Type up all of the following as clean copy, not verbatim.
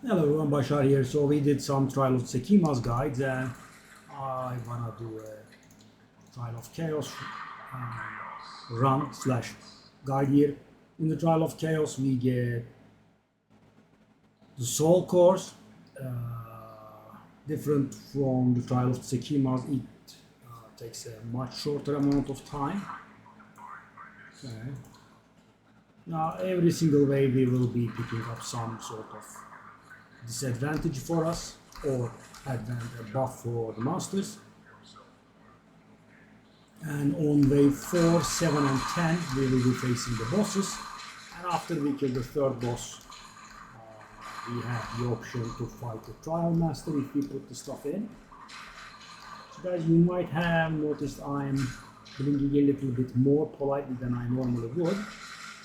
Hello, I'm Bashar here. So we did some Trial of Sekima's guides and I wanna do a Trial of Chaos run slash guide here. In the Trial of Chaos we get the Soul Course, different from the Trial of Sekima's. It takes a much shorter amount of time. Okay. Now every single way we will be picking up some sort of disadvantage for us or advantage buff for the masters. And on wave 4, 7 and 10 we will be facing the bosses, and after we kill the third boss we have the option to fight the trial master if we put the stuff in. So guys, you might have noticed I'm blinking a little bit more politely than I normally would.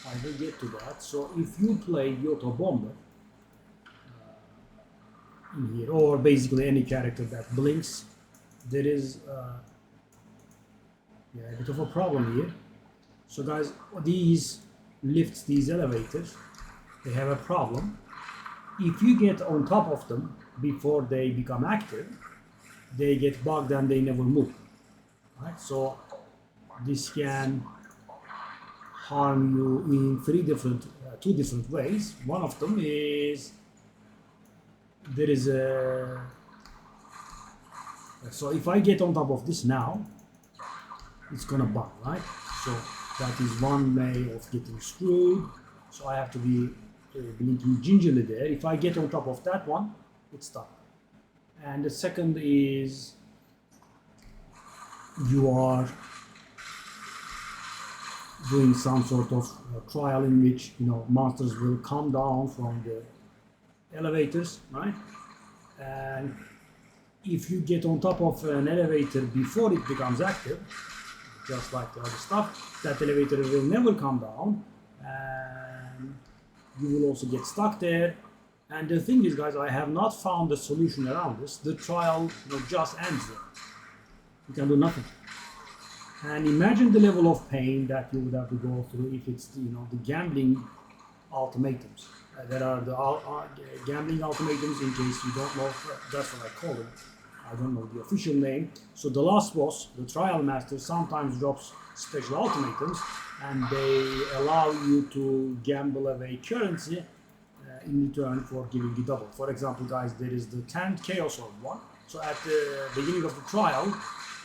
I will get to that. So if you play Yoto Bomber in here, or basically any character that blinks, there is a bit of a problem here. So guys, these lifts, these elevators, they have a problem. If you get on top of them before they become active, they get bugged and they never move. Right? So this can harm you in two different ways. One of them is there is a. So if I get on top of this now, it's gonna bug, right? So that is one way of getting screwed. So I have to be blinking gingerly there. If I get on top of that one, it's stuck. And the second is you are doing some sort of trial in which monsters will come down from the elevators, right? And if you get on top of an elevator before it becomes active, just like the other stuff, that elevator will never come down and you will also get stuck there. And the thing is, guys, I have not found a solution around this. The trial just ends there. You can do nothing. And imagine the level of pain that you would have to go through if it's the gambling ultimatums. There are the gambling ultimatums, in case you don't know, that's what I call them. I don't know the official name. So the last boss, the trial master, sometimes drops special ultimatums and they allow you to gamble away currency in return for giving you double. For example, guys, there is the 10 Chaos Orb one. So at the beginning of the trial,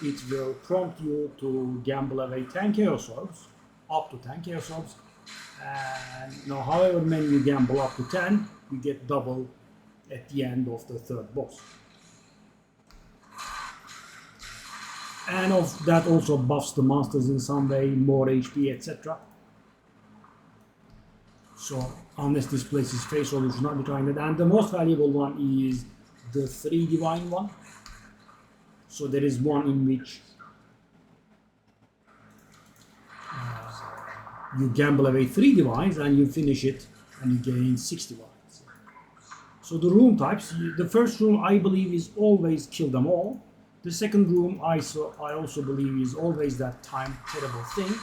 it will prompt you to gamble away 10 Chaos Orbs, up to 10 Chaos Orbs. And however many you gamble up to 10, you get double at the end of the third boss. And that also buffs the monsters in some way, more HP, etc. So unless this place is face roll, you should not be trying that. And the most valuable one is the 3 divine one. So there is one in which you gamble away 3 divines and you finish it and you gain 6 divines. So the room types, the first room I believe is always kill them all. The second room I also believe is always that time terrible thing.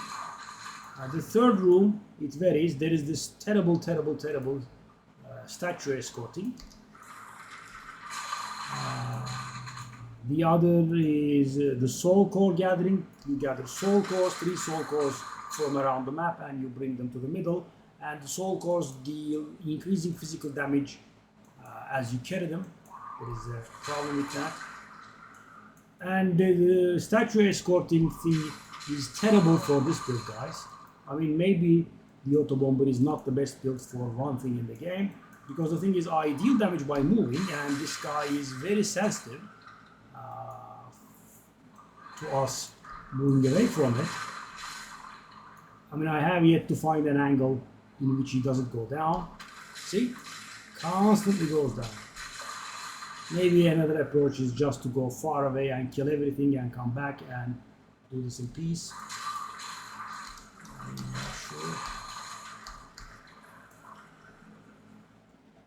The third room, it varies. There is this terrible statue escorting. The other is the soul core gathering. You gather soul cores, 3 soul cores from around the map and you bring them to the middle. And the soul cores deal increasing physical damage as you carry them. There is a problem with that. And the statue escorting thing is terrible for this build, guys. I mean, maybe the Yoto Bomber is not the best build for one thing in the game, because the thing is I deal damage by moving and this guy is very sensitive to us moving away from it. I mean, I have yet to find an angle in which he doesn't go down. See? Constantly goes down. Maybe another approach is just to go far away and kill everything and come back and do this in peace. I'm not sure.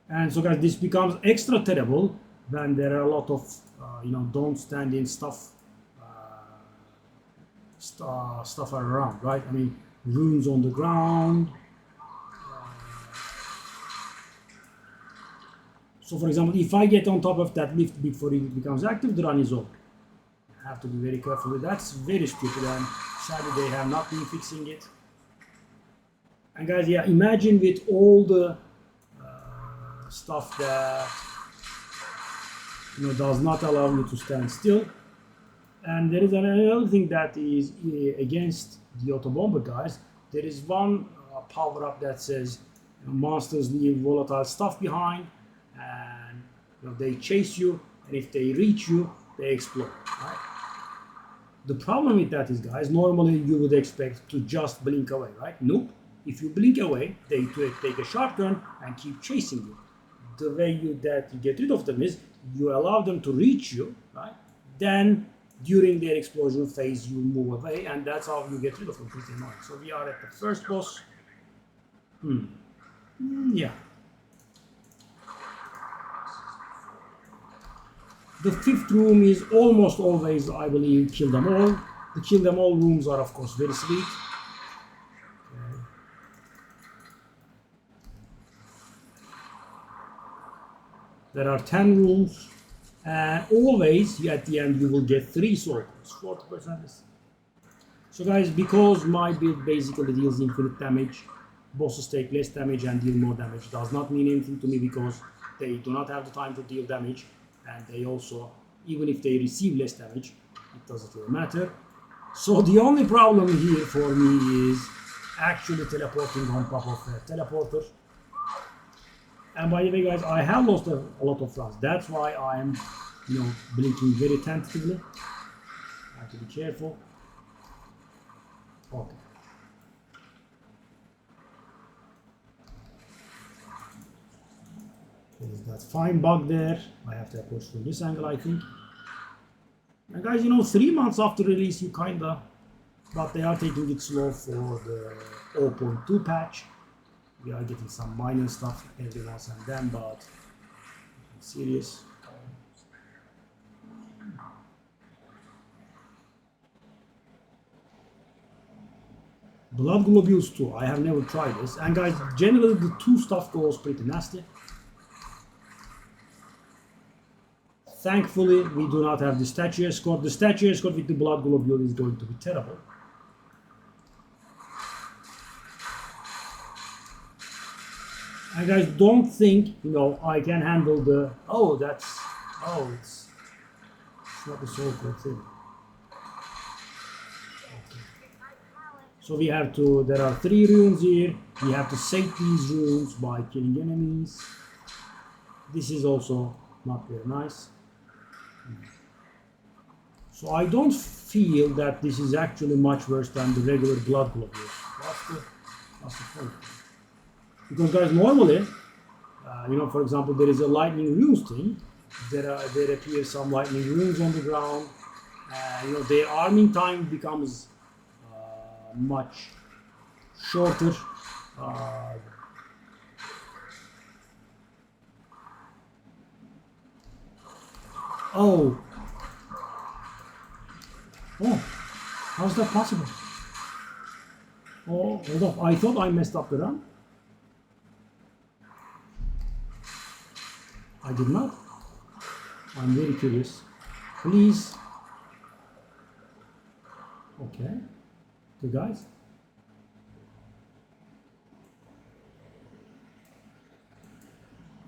And so guys, this becomes extra terrible when there are a lot of don't stand in stuff around, right? I mean, runes on the ground. So for example, if I get on top of that lift before it becomes active, the run is over. I have to be very careful with that. It's very stupid, and sadly they have not been fixing it. And guys, yeah, imagine with all the stuff that does not allow you to stand still. And there is another thing that is against the auto bomber guys. There is one power up that says monsters leave volatile stuff behind, and they chase you, and if they reach you, they explode. Right? The problem with that is, guys, normally you would expect to just blink away, right? Nope. If you blink away, they take a sharp turn and keep chasing you. The way that you get rid of them is you allow them to reach you, right? Then during their explosion phase, you move away, and that's how you get rid of them. Pretty annoying. So we are at the first boss. Yeah. The fifth room is almost always, I believe, kill them all. The kill them all rooms are, of course, very sweet. There are 10 rooms, and always at the end you will get 3 circles. 40% is. So guys, because my build basically deals infinite damage, bosses take less damage and deal more damage. Does not mean anything to me because they do not have the time to deal damage, and they also, even if they receive less damage, it doesn't really matter. So the only problem here for me is actually teleporting on top of a teleporter. And by the way, guys, I have lost a lot of runs. That's why I am, blinking very tentatively. I have to be careful. Okay. There's that fine bug there. I have to approach from this angle, I think. And guys, 3 months after release, but they are taking it slow for the 0.2 patch. We are getting some minor stuff every once and then, but I'm serious. Blood globules too. I have never tried this. And guys, generally the 2 stuff goes pretty nasty. Thankfully, we do not have the statue escort. The statue escort with the blood globule is going to be terrible. And guys, don't think, I can handle the, it's not the so good thing. Okay. So there are 3 rooms here. We have to save these rooms by killing enemies. This is also not very nice. So I don't feel that this is actually much worse than the regular blood globules. What's the point? Because guys, normally, for example, there is a lightning runes thing. There appear some lightning runes on the ground. Their arming time becomes much shorter. Oh, how's that possible? Oh, hold up. I thought I messed up the run. I did not. I'm very curious. Please. Okay. Okay, guys.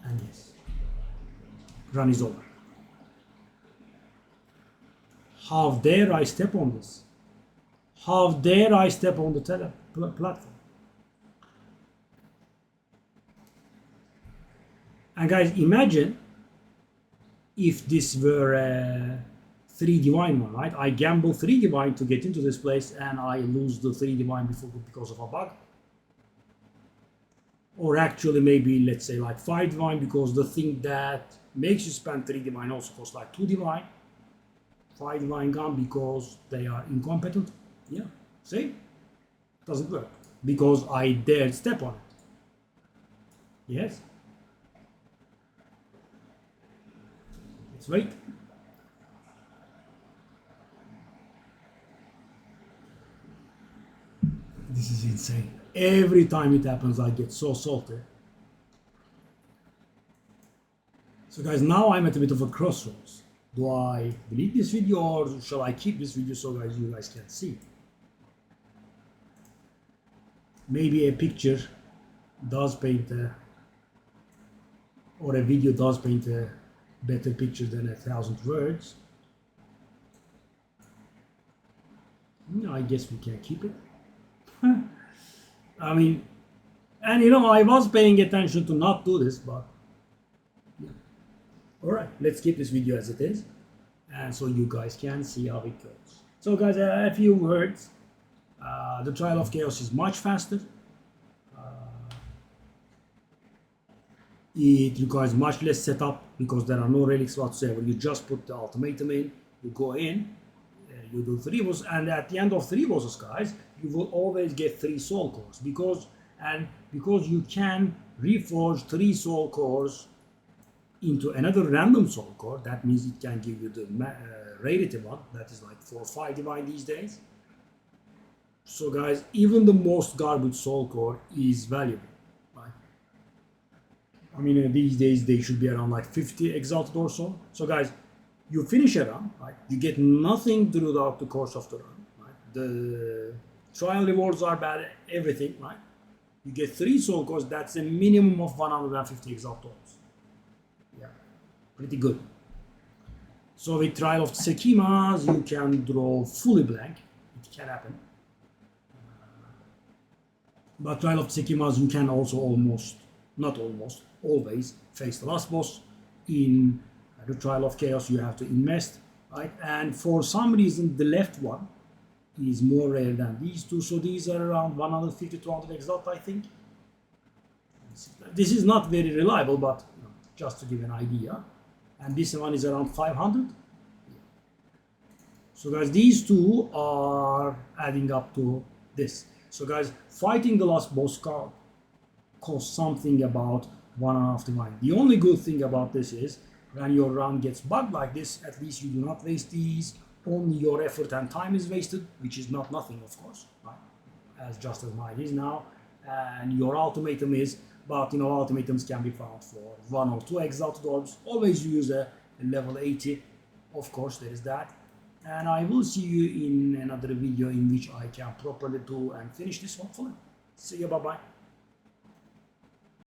And yes. Run is over. How dare I step on this? How dare I step on the platform? And guys, imagine if this were a 3 divine one, right? I gamble 3 divine to get into this place and I lose the 3 divine because of a bug. Or actually maybe, let's say, like 5 divine, because the thing that makes you spend 3 divine also costs like 2 divine. 5 divine gone because they are incompetent. Yeah, see? Doesn't work. Because I dared step on it. Yes? Let's wait. This is insane. Every time it happens, I get so salty. So guys, now I'm at a bit of a crossroads. Do I delete this video or shall I keep this video so guys you guys can see? Maybe a picture does paint or a video does paint a better picture than 1,000 words. I guess we can keep it. I mean, and you know, I was paying attention to not do this, but yeah. Alright, let's keep this video as it is, and so you guys can see how it goes. So guys, a few words. The Trial of Chaos is much faster. It requires much less setup because there are no relics whatsoever. You just put the ultimatum in, you go in, you do 3 bosses, and at the end of 3 bosses, guys, you will always get 3 soul cores because you can reforge 3 soul cores into another random soul core. That means it can give you the rarity one that is like 4 or 5 divine these days. So guys, even the most garbage soul core is valuable, right? I mean, these days they should be around like 50 exalted or so. So guys, you finish a run, right? You get nothing throughout the course of the run, right? The trial rewards are bad, everything, right? You get 3 soul cores, that's a minimum of 150 exalted. Yeah, pretty good. So with Trial of Sekimas, you can draw fully blank. It can happen. But Trial of Sekimas, you can also always face the last boss. In the Trial of Chaos, you have to invest, right? And for some reason, the left one is more rare than these two. So these are around 150 to 200 exalt, I think. This is not very reliable, but you know, just to give an idea. And this one is around 500. So guys, these two are adding up to this. So guys, fighting the last boss card costs something about 1.5 divine. The only good thing about this is when your run gets bugged like this, at least you do not waste these. Only your effort and time is wasted, which is not nothing, of course, right? As just as mine is now. And your ultimatum is, but you know, ultimatums can be found for 1 or 2 exalted orbs. Always use a level 80, of course, there is that. And I will see you in another video in which I can properly do and finish this hopefully. See you, bye bye.